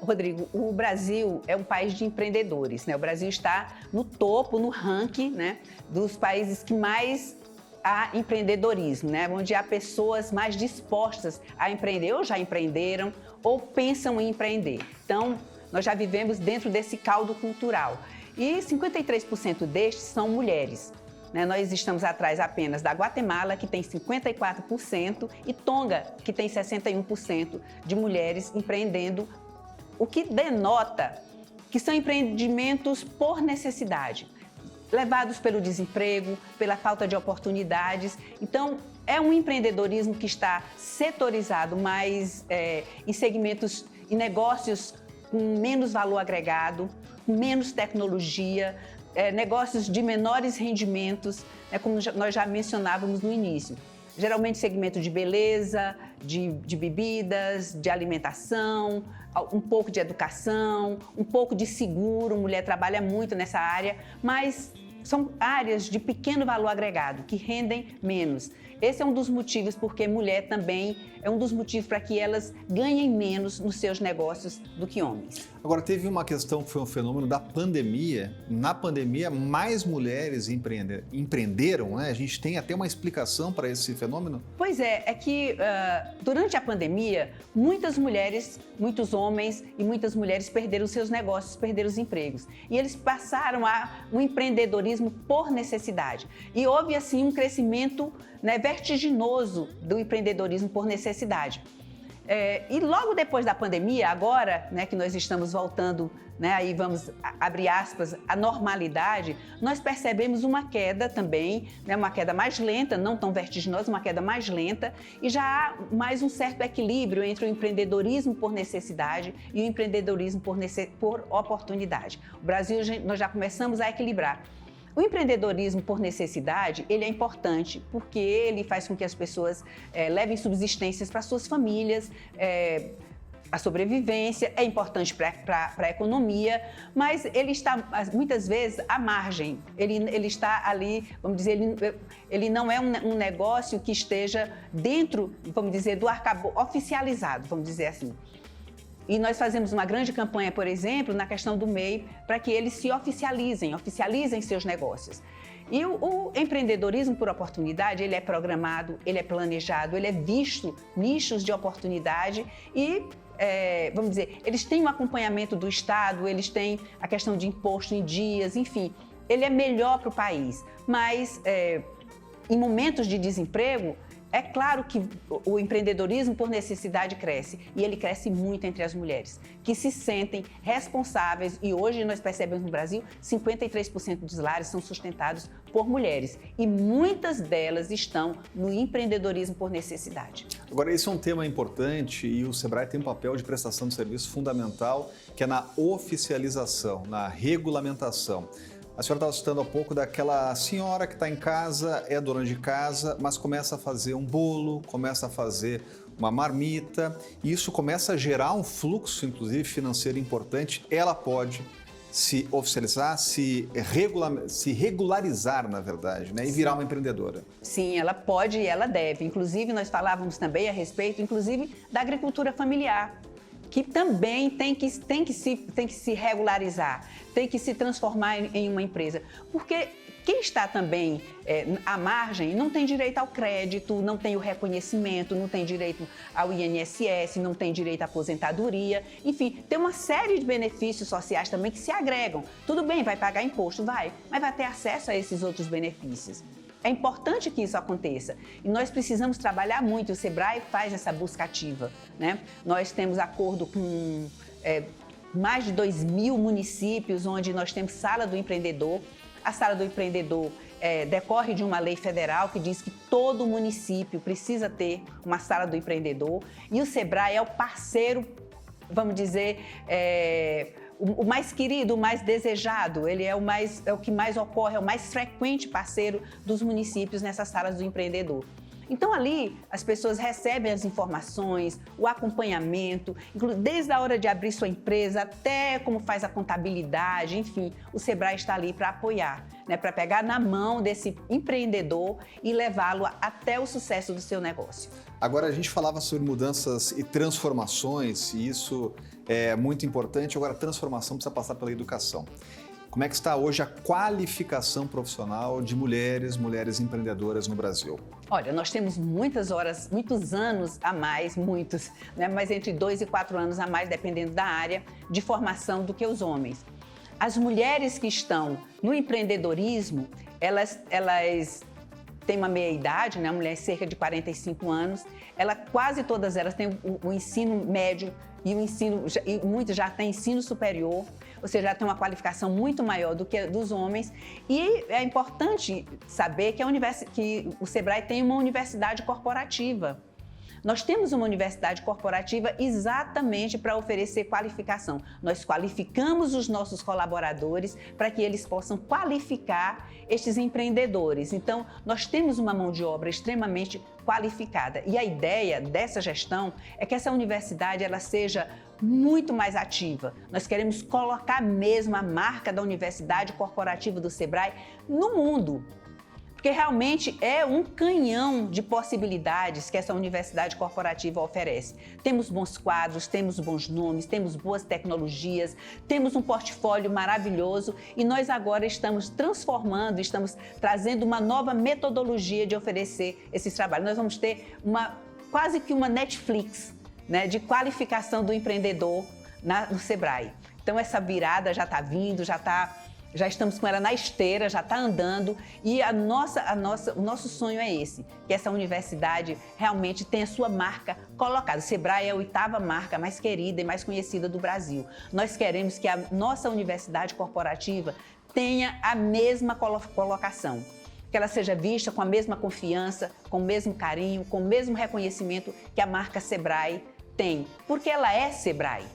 Rodrigo, o Brasil é um país de empreendedores, né? O Brasil está no topo, no ranking, né, dos países que mais há empreendedorismo, né? Onde há pessoas mais dispostas a empreender, ou já empreenderam, ou pensam em empreender. Então, nós já vivemos dentro desse caldo cultural. E 53% destes são mulheres. Nós estamos atrás apenas da Guatemala, que tem 54%, e Tonga, que tem 61% de mulheres empreendendo, o que denota que são empreendimentos por necessidade, levados pelo desemprego, pela falta de oportunidades. Então, é um empreendedorismo que está setorizado, mas em segmentos e negócios com menos valor agregado, com menos tecnologia, negócios de menores rendimentos, como nós já mencionávamos no início. Geralmente segmento de beleza, de bebidas, de alimentação, um pouco de educação, um pouco de seguro. Mulher trabalha muito nessa área, mas são áreas de pequeno valor agregado, que rendem menos. Esse é um dos motivos porque mulher também é um dos motivos para que elas ganhem menos nos seus negócios do que homens. Agora, teve uma questão que foi um fenômeno da pandemia. Na pandemia, mais mulheres empreenderam, né? A gente tem até uma explicação para esse fenômeno? Pois é que durante a pandemia, muitas mulheres, muitos homens e muitas mulheres perderam seus negócios, perderam os empregos. E eles passaram a um empreendedorismo por necessidade. E houve, assim, um crescimento, né, vertiginoso do empreendedorismo por necessidade. E logo depois da pandemia, agora, né, que nós estamos voltando, né, aí vamos abrir aspas, à normalidade, nós percebemos uma queda também, né, uma queda mais lenta, não tão vertiginosa, uma queda mais lenta, e já há mais um certo equilíbrio entre o empreendedorismo por necessidade e o empreendedorismo por oportunidade. O Brasil, nós já começamos a equilibrar. O empreendedorismo por necessidade, ele é importante porque ele faz com que as pessoas levem subsistências para suas famílias, a sobrevivência, é importante para a economia, mas ele está muitas vezes à margem, ele está ali, vamos dizer, ele não é um negócio que esteja dentro, vamos dizer, do arcabouço oficializado, vamos dizer assim. E nós fazemos uma grande campanha, por exemplo, na questão do MEI, para que eles se oficializem seus negócios. E o empreendedorismo por oportunidade, ele é programado, ele é planejado, ele é visto nichos de oportunidade e, vamos dizer, eles têm um acompanhamento do Estado, eles têm a questão de imposto em dias, enfim. ele é melhor para o país. Mas em momentos de desemprego, é claro que o empreendedorismo por necessidade cresce, e ele cresce muito entre as mulheres, que se sentem responsáveis, e hoje nós percebemos no Brasil, 53% dos lares são sustentados por mulheres, e muitas delas estão no empreendedorismo por necessidade. Agora, esse é um tema importante e o Sebrae tem um papel de prestação de serviço fundamental, que é na oficialização, na regulamentação. A senhora estava citando há pouco daquela senhora que está em casa, é dona de casa, mas começa a fazer um bolo, começa a fazer uma marmita, e isso começa a gerar um fluxo, inclusive financeiro importante. Ela pode se oficializar, se regularizar, na verdade, né? E virar uma empreendedora. Sim, ela pode e ela deve. Inclusive, nós falávamos também a respeito, inclusive, da agricultura familiar, que também tem que se regularizar, tem que se transformar em uma empresa. Porque quem está também à margem não tem direito ao crédito, não tem o reconhecimento, não tem direito ao INSS, não tem direito à aposentadoria. Enfim, tem uma série de benefícios sociais também que se agregam. Tudo bem, vai pagar imposto, vai, mas vai ter acesso a esses outros benefícios. É importante que isso aconteça e nós precisamos trabalhar muito, e o Sebrae faz essa busca ativa, né? Nós temos acordo com mais de 2.000 municípios onde nós temos Sala do Empreendedor. A Sala do Empreendedor decorre de uma lei federal que diz que todo município precisa ter uma Sala do Empreendedor, e o Sebrae é o parceiro, vamos dizer, o mais querido, o mais desejado, ele é o que mais ocorre, é o mais frequente parceiro dos municípios nessas salas do empreendedor. Então, ali, as pessoas recebem as informações, o acompanhamento, desde a hora de abrir sua empresa até como faz a contabilidade, enfim, o Sebrae está ali para apoiar, né, para pegar na mão desse empreendedor e levá-lo até o sucesso do seu negócio. Agora, a gente falava sobre mudanças e transformações, e isso é muito importante. Agora, a transformação precisa passar pela educação. Como é que está hoje a qualificação profissional de mulheres empreendedoras no Brasil? Olha, nós temos muitos anos a mais, né? Mas entre 2 e 4 anos a mais, dependendo da área de formação, do que os homens. As mulheres que estão no empreendedorismo, elas têm uma meia-idade, né? A mulher cerca de 45 anos, quase todas elas têm o ensino médio e muitos já têm ensino superior, ou seja, já tem uma qualificação muito maior do que a dos homens. E é importante saber que o Sebrae tem uma universidade corporativa. Nós temos uma universidade corporativa exatamente para oferecer qualificação. Nós qualificamos os nossos colaboradores para que eles possam qualificar estes empreendedores. Então, nós temos uma mão de obra extremamente qualificada. E a ideia dessa gestão é que essa universidade ela seja muito mais ativa. Nós queremos colocar mesmo a marca da Universidade Corporativa do Sebrae no mundo. Porque realmente é um canhão de possibilidades que essa universidade corporativa oferece. Temos bons quadros, temos bons nomes, temos boas tecnologias, temos um portfólio maravilhoso e nós agora estamos transformando, estamos trazendo uma nova metodologia de oferecer esses trabalhos. Nós vamos ter quase que uma Netflix, né, de qualificação do empreendedor no Sebrae. Então essa virada já está vindo, já estamos com ela na esteira, já está andando e o nosso sonho é esse, que essa universidade realmente tenha sua marca colocada. O Sebrae é a 8ª marca mais querida e mais conhecida do Brasil. Nós queremos que a nossa universidade corporativa tenha a mesma colocação, que ela seja vista com a mesma confiança, com o mesmo carinho, com o mesmo reconhecimento que a marca Sebrae tem, porque ela é Sebrae.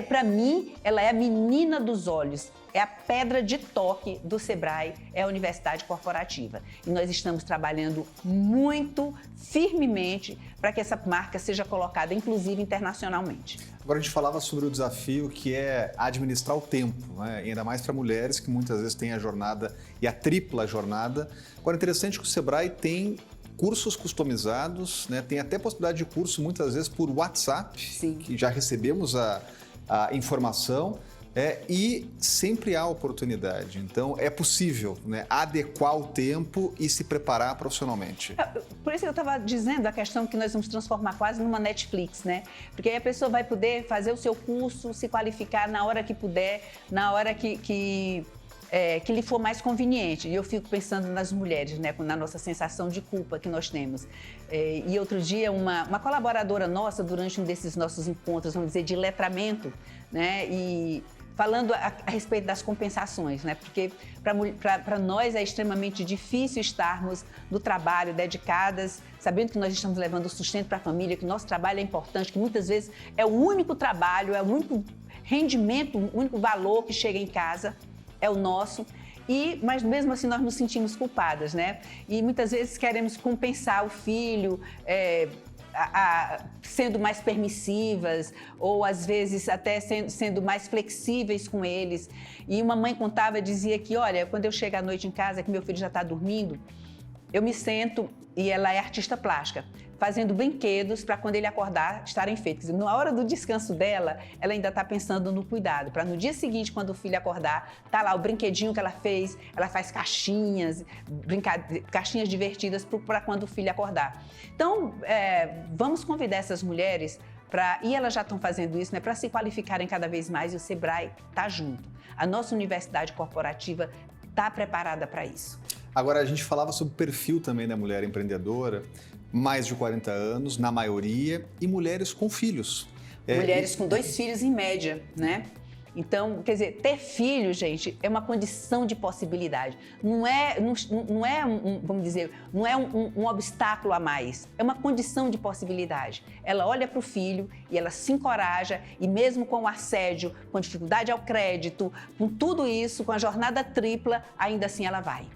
Para mim, ela é a menina dos olhos, é a pedra de toque do Sebrae, é a Universidade Corporativa. E nós estamos trabalhando muito firmemente para que essa marca seja colocada, inclusive, internacionalmente. Agora a gente falava sobre o desafio que é administrar o tempo, né? Ainda mais para mulheres que muitas vezes têm a jornada e a tripla jornada. Agora é interessante que o Sebrae tem cursos customizados, né? Tem até possibilidade de curso muitas vezes por WhatsApp, Sim. Que já recebemos a informação. E sempre há oportunidade, então é possível, né, adequar o tempo e se preparar profissionalmente. Por isso que eu estava dizendo a questão que nós vamos transformar quase numa Netflix, né? Porque aí a pessoa vai poder fazer o seu curso, se qualificar na hora que puder, na hora que que lhe for mais conveniente. E eu fico pensando nas mulheres, né, na nossa sensação de culpa que nós temos. E outro dia, uma colaboradora nossa, durante um desses nossos encontros, vamos dizer, de letramento, né, e falando a respeito das compensações, né, porque para nós é extremamente difícil estarmos no trabalho, dedicadas, sabendo que nós estamos levando o sustento para a família, que o nosso trabalho é importante, que muitas vezes é o único trabalho, é o único rendimento, o único valor que chega em casa, é o nosso, mas mesmo assim nós nos sentimos culpadas, né? E muitas vezes queremos compensar o filho, sendo mais permissivas ou às vezes até sendo mais flexíveis com eles. E uma mãe contava, dizia que, olha, quando eu chego à noite em casa, que meu filho já está dormindo, eu me sento, e ela é artista plástica, fazendo brinquedos para quando ele acordar estarem feitos. Na hora do descanso dela, ela ainda está pensando no cuidado, para no dia seguinte, quando o filho acordar, tá lá o brinquedinho que ela fez, ela faz caixinhas, caixinhas divertidas para quando o filho acordar. Então, vamos convidar essas mulheres e elas já estão fazendo isso, né, para se qualificarem cada vez mais, e o Sebrae está junto. A nossa universidade corporativa está preparada para isso. Agora, a gente falava sobre o perfil também da mulher empreendedora, mais de 40 anos, na maioria, e mulheres com filhos. Mulheres com 2 filhos em média, né? Então, quer dizer, ter filho, gente, é uma condição de possibilidade. Não é vamos dizer, não é um obstáculo a mais. É uma condição de possibilidade. Ela olha para o filho e ela se encoraja, e mesmo com o assédio, com a dificuldade ao crédito, com tudo isso, com a jornada tripla, ainda assim ela vai.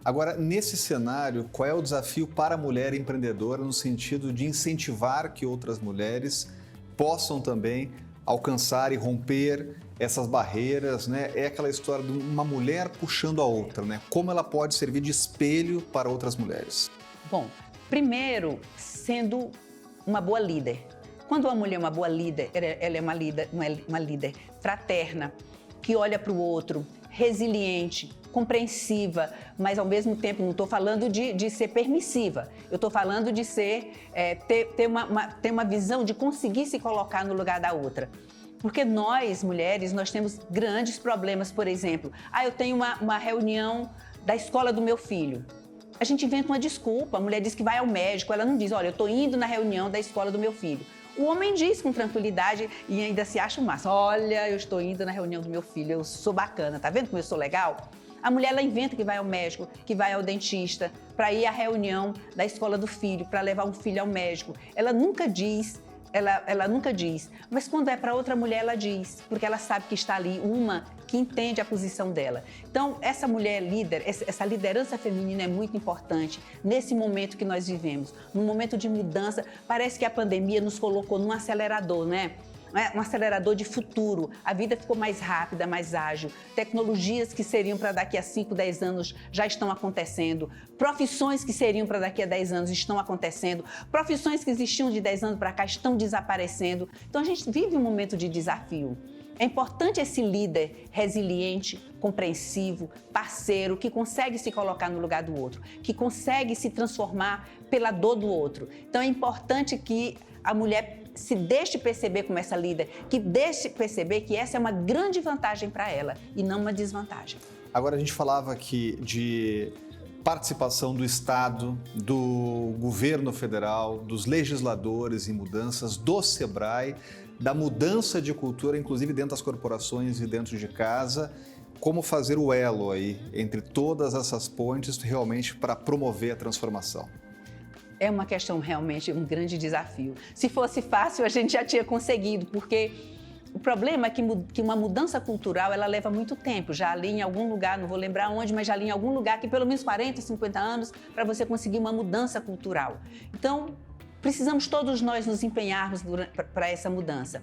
Agora, nesse cenário, qual é o desafio para a mulher empreendedora no sentido de incentivar que outras mulheres possam também alcançar e romper essas barreiras, né? É aquela história de uma mulher puxando a outra, né? Como ela pode servir de espelho para outras mulheres? Bom, primeiro, sendo uma boa líder. Quando uma mulher é uma boa líder, ela é uma líder fraterna, que olha para o outro, resiliente, compreensiva, mas ao mesmo tempo não estou falando de ser permissiva, eu estou falando de ter uma visão de conseguir se colocar no lugar da outra. Porque nós, mulheres, nós temos grandes problemas, por exemplo, eu tenho uma reunião da escola do meu filho. A gente inventa uma desculpa, a mulher diz que vai ao médico, ela não diz, olha, eu estou indo na reunião da escola do meu filho. O homem diz com tranquilidade e ainda se acha o máximo. Olha, eu estou indo na reunião do meu filho, eu sou bacana, tá vendo como eu sou legal? A mulher, ela inventa que vai ao médico, que vai ao dentista, para ir à reunião da escola do filho, para levar um filho ao médico. Ela nunca diz, mas quando é para outra mulher, ela diz, porque ela sabe que está ali uma que entende a posição dela. Então, essa mulher líder, essa liderança feminina é muito importante nesse momento que nós vivemos. Num momento de mudança, parece que a pandemia nos colocou num acelerador, né? Um acelerador de futuro. A vida ficou mais rápida, mais ágil. Tecnologias que seriam para daqui a 5, 10 anos já estão acontecendo. Profissões que seriam para daqui a 10 anos estão acontecendo. Profissões que existiam de 10 anos para cá estão desaparecendo. Então, a gente vive um momento de desafio. É importante esse líder resiliente, compreensivo, parceiro, que consegue se colocar no lugar do outro, que consegue se transformar pela dor do outro. Então, é importante que a mulher se deixe perceber como essa líder, que deixe perceber que essa é uma grande vantagem para ela e não uma desvantagem. Agora, a gente falava aqui de participação do Estado, do governo federal, dos legisladores em mudanças, do Sebrae, da mudança de cultura, inclusive dentro das corporações e dentro de casa. Como fazer o elo aí entre todas essas pontes realmente para promover a transformação? É uma questão realmente, um grande desafio. Se fosse fácil, a gente já tinha conseguido, porque o problema é que uma mudança cultural, ela leva muito tempo. Já ali em algum lugar, não vou lembrar onde, mas já ali em algum lugar, que pelo menos 40, 50 anos, para você conseguir uma mudança cultural. Então, precisamos todos nós nos empenharmos para essa mudança.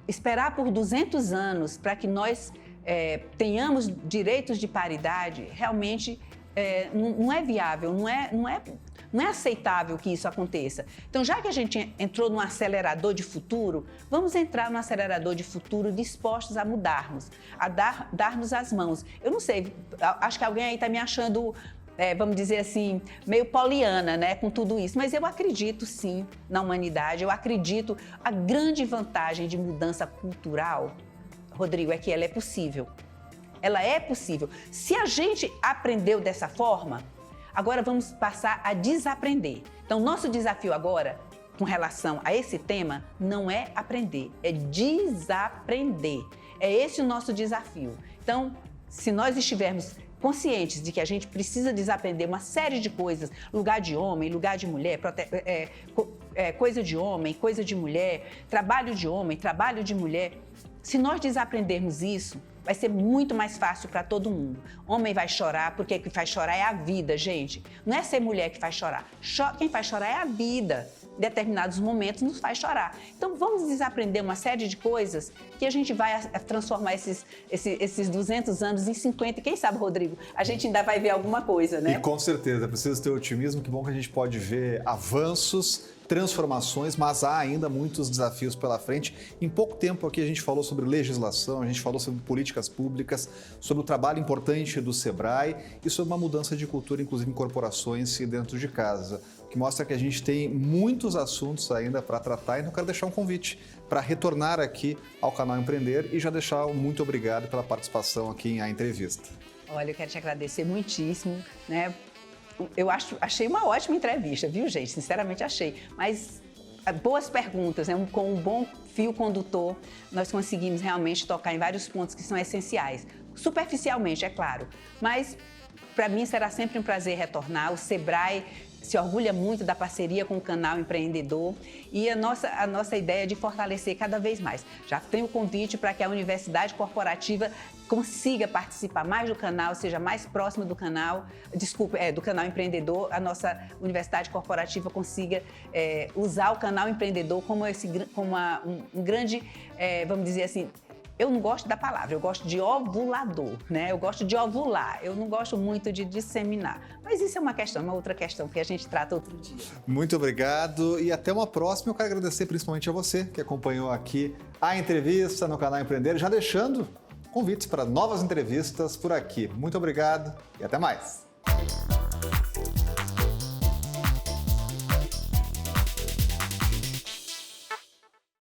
Esperar por 200 anos para que nós tenhamos direitos de paridade, realmente não é viável, não é aceitável que isso aconteça. Então, já que a gente entrou num acelerador de futuro, vamos entrar num acelerador de futuro dispostos a mudarmos, a darmos as mãos. Eu não sei, acho que alguém aí está me achando, vamos dizer assim, meio poliana, né, com tudo isso. Mas eu acredito, sim, na humanidade. Eu acredito, a grande vantagem de mudança cultural, Rodrigo, é que ela é possível. ela é possível. Se a gente aprendeu dessa forma, agora vamos passar a desaprender. Então, nosso desafio agora, com relação a esse tema, não é aprender, é desaprender. É esse o nosso desafio. Então, se nós estivermos conscientes de que a gente precisa desaprender uma série de coisas, lugar de homem, lugar de mulher, coisa de homem, coisa de mulher, trabalho de homem, trabalho de mulher, se nós desaprendermos isso, vai ser muito mais fácil para todo mundo. Homem vai chorar, porque o que faz chorar é a vida, gente. Não é ser mulher que faz chorar. Quem faz chorar é a vida. Em determinados momentos nos faz chorar. Então vamos desaprender uma série de coisas que a gente vai transformar esses 200 anos em 50. E quem sabe, Rodrigo, a gente ainda vai ver alguma coisa, né? E com certeza, precisa ter otimismo. Que bom que a gente pode ver avanços, transformações, mas há ainda muitos desafios pela frente. Em pouco tempo aqui a gente falou sobre legislação, a gente falou sobre políticas públicas, sobre o trabalho importante do Sebrae e sobre uma mudança de cultura, inclusive em corporações e dentro de casa, que mostra que a gente tem muitos assuntos ainda para tratar e não quero deixar um convite para retornar aqui ao canal Empreender e já deixar um muito obrigado pela participação aqui em A Entrevista. Olha, eu quero te agradecer muitíssimo, né? Achei uma ótima entrevista, viu, gente? Sinceramente achei. Mas boas perguntas, né? Com um bom fio condutor, nós conseguimos realmente tocar em vários pontos que são essenciais. Superficialmente, é claro. Mas para mim será sempre um prazer retornar. O Sebrae se orgulha muito da parceria com o canal Empreendedor e a nossa ideia é de fortalecer cada vez mais. Já tem o convite para que a Universidade Corporativa consiga participar mais do canal, seja mais próxima do canal, do canal Empreendedor, a nossa Universidade Corporativa consiga usar o canal Empreendedor como um grande, vamos dizer assim, eu não gosto da palavra, eu gosto de ovulador, né? Eu gosto de ovular, eu não gosto muito de disseminar. Mas isso é uma outra questão que a gente trata outro dia. Muito obrigado e até uma próxima. Eu quero agradecer principalmente a você que acompanhou aqui a entrevista no canal Empreender, já deixando convites para novas entrevistas por aqui. Muito obrigado e até mais.